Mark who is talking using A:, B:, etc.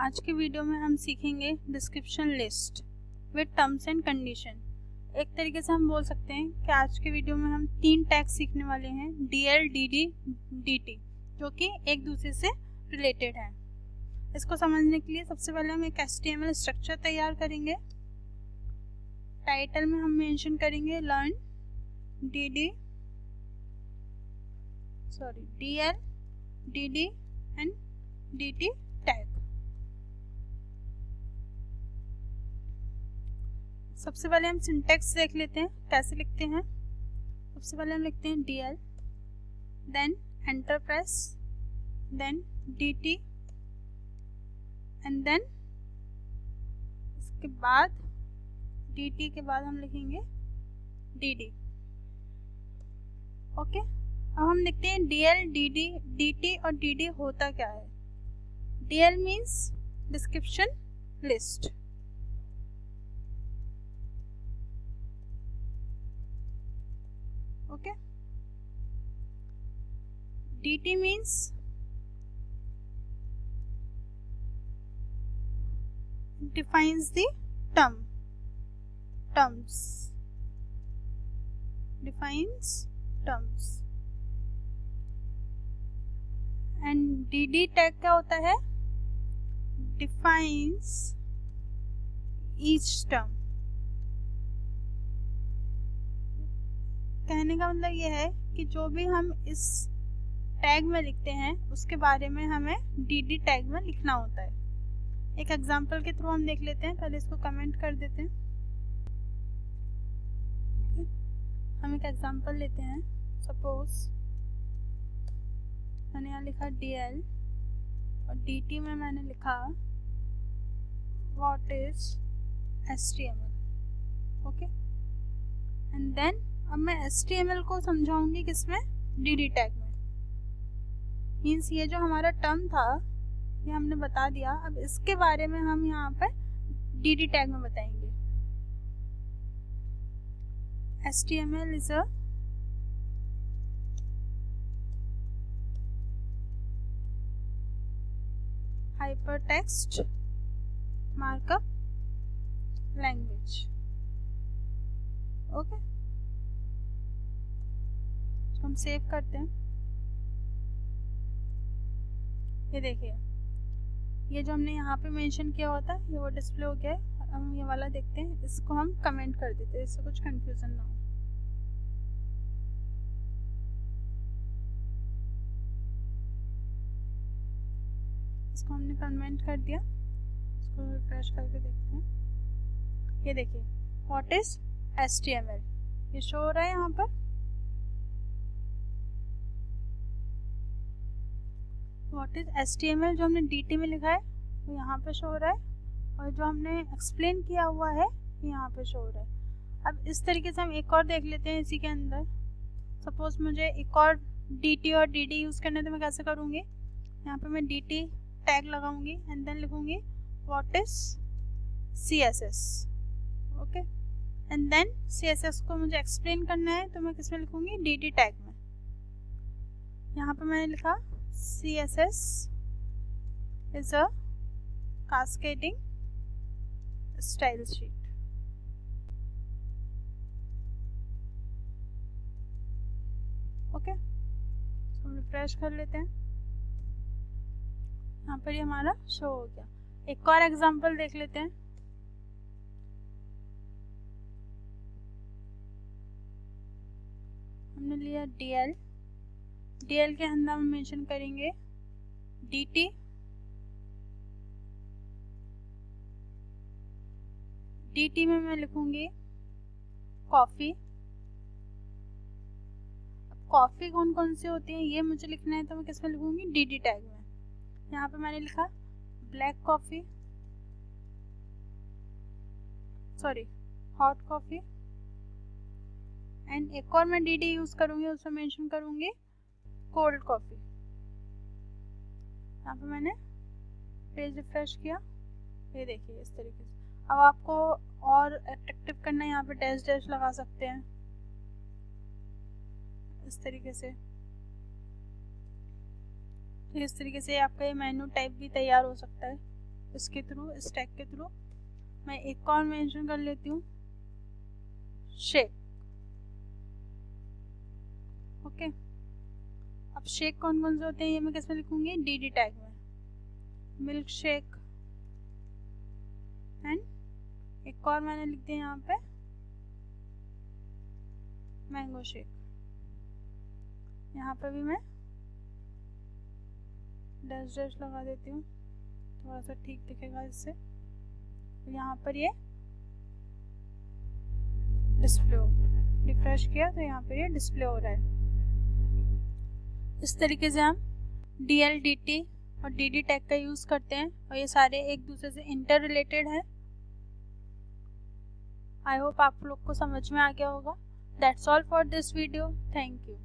A: आज के वीडियो में हम सीखेंगे description list with terms and condition. एक तरीके से हम बोल सकते हैं कि आज के वीडियो में हम 3 टैग्स सीखने वाले हैं, DL, DD, DT, जो कि एक दूसरे से रिलेटेड हैं। इसको समझने के लिए सबसे पहले हम एक HTML स्ट्रक्चर तैयार करेंगे। टाइटल में हम मेंशन करेंगे learn DL, DD and DT tag. सबसे पहले हम सिंटैक्स देख लेते हैं कैसे लिखते हैं। सबसे पहले हम लिखते हैं DL, then enter press, then DT and then इसके बाद DT के बाद हम लिखेंगे DD। ओके, अब हम लिखते हैं DL, DD, DT और DD होता क्या है। DL means description list, okay. DT means defines the terms, defines terms। and DD tag क्या होता है, defines each term। कहने का मतलब ये है कि जो भी हम इस टैग में लिखते हैं उसके बारे में हमें DD टैग में लिखना होता है। एक एग्जांपल के थ्रू हम देख लेते हैं। पहले इसको कमेंट कर देते हैं। हम एक एग्जांपल लेते हैं। सपोज मैंने यहाँ लिखा DL और DT में मैंने लिखा what is HTML, okay. And then अब मैं HTML को समझाऊंगी किसमें, DD टैग में। मीन्स ये जो हमारा टर्म था ये हमने बता दिया, अब इसके बारे में हम यहाँ पर DD टैग में बताएंगे। HTML is a hypertext markup language, okay. हम सेव करते हैं। ये देखिए, ये जो हमने यहाँ पे मेंशन किया होता है ये वो डिस्प्ले हो गया है। अब हम ये वाला देखते हैं, इसको हम कमेंट कर देते हैं, इससे कुछ कंफ्यूजन ना हो। इसको हमने कमेंट कर दिया, इसको रिफ्रेश करके देखते हैं। ये देखिए व्हाट इज HTML, ये शो हो रहा है यहाँ पर। व्हाट इज HTML जो हमने DT में लिखा है वो यहाँ पे शो हो रहा है, और जो हमने एक्सप्लेन किया हुआ है यहाँ पे शो हो रहा है। अब इस तरीके से हम एक और देख लेते हैं इसी के अंदर। सपोज मुझे एक और DT और DD यूज़ करने तो मैं कैसे करूँगी, यहाँ पे मैं DT टैग लगाऊंगी एंड देन लिखूँगी what is CSS, okay. And then CSS को मुझे एक्सप्लेन करना है तो मैं किस में लिखूँगी, DD टैग में। यहाँ पे मैंने लिखा CSS is a cascading style sheet, okay. हम रिफ्रेश कर लेते हैं, यहाँ पर ये हमारा शो हो गया। एक और एग्जांपल देख लेते हैं। हमने लिया DL के अंदर हम मेंशन करेंगे DT, DT में मैं लिखूंगी कॉफ़ी। अब कॉफ़ी कौन कौन सी होती है ये मुझे लिखना है तो मैं किस में लिखूंगी, DD टैग में। यहाँ पे मैंने लिखा black coffee, sorry hot coffee. And एक और मैं DD यूज़ करूँगी, उसमें मेंशन करूँगी कोल्ड कॉफ़ी। यहाँ पे मैंने पेज रिफ्रेश किया, ये देखिए इस तरीके से। अब आपको और अट्रैक्टिव करना है, यहाँ पे डैश डैश लगा सकते हैं इस तरीके से। तो इस तरीके से आपका ये मेनू टाइप भी तैयार हो सकता है। इसके थ्रू, इस टैग के थ्रू। मैं एक और मेंशन कर लेती हूँ, शेक। ओके, अब शेक कौन कौन से होते हैं ये मैं किसमें लिखूंगी, dd टैग में, मिल्क शेक। एंड एक और मैंने लिख दिया यहाँ पे मैंगो शेक। यहाँ पे भी मैं डैश डैश लगा देती हूँ, थोड़ा सा ठीक दिखेगा इससे। यहाँ पर ये डिस्प्ले हो, रिफ्रेश किया तो यहाँ पर ये डिस्प्ले हो रहा है। इस तरीके से हम DL, DT और DD टैग का यूज़ करते हैं और ये सारे एक दूसरे से इंटर रिलेटेड है। आई होप आप लोग को समझ में आ गया होगा। That's all for this video, thank you.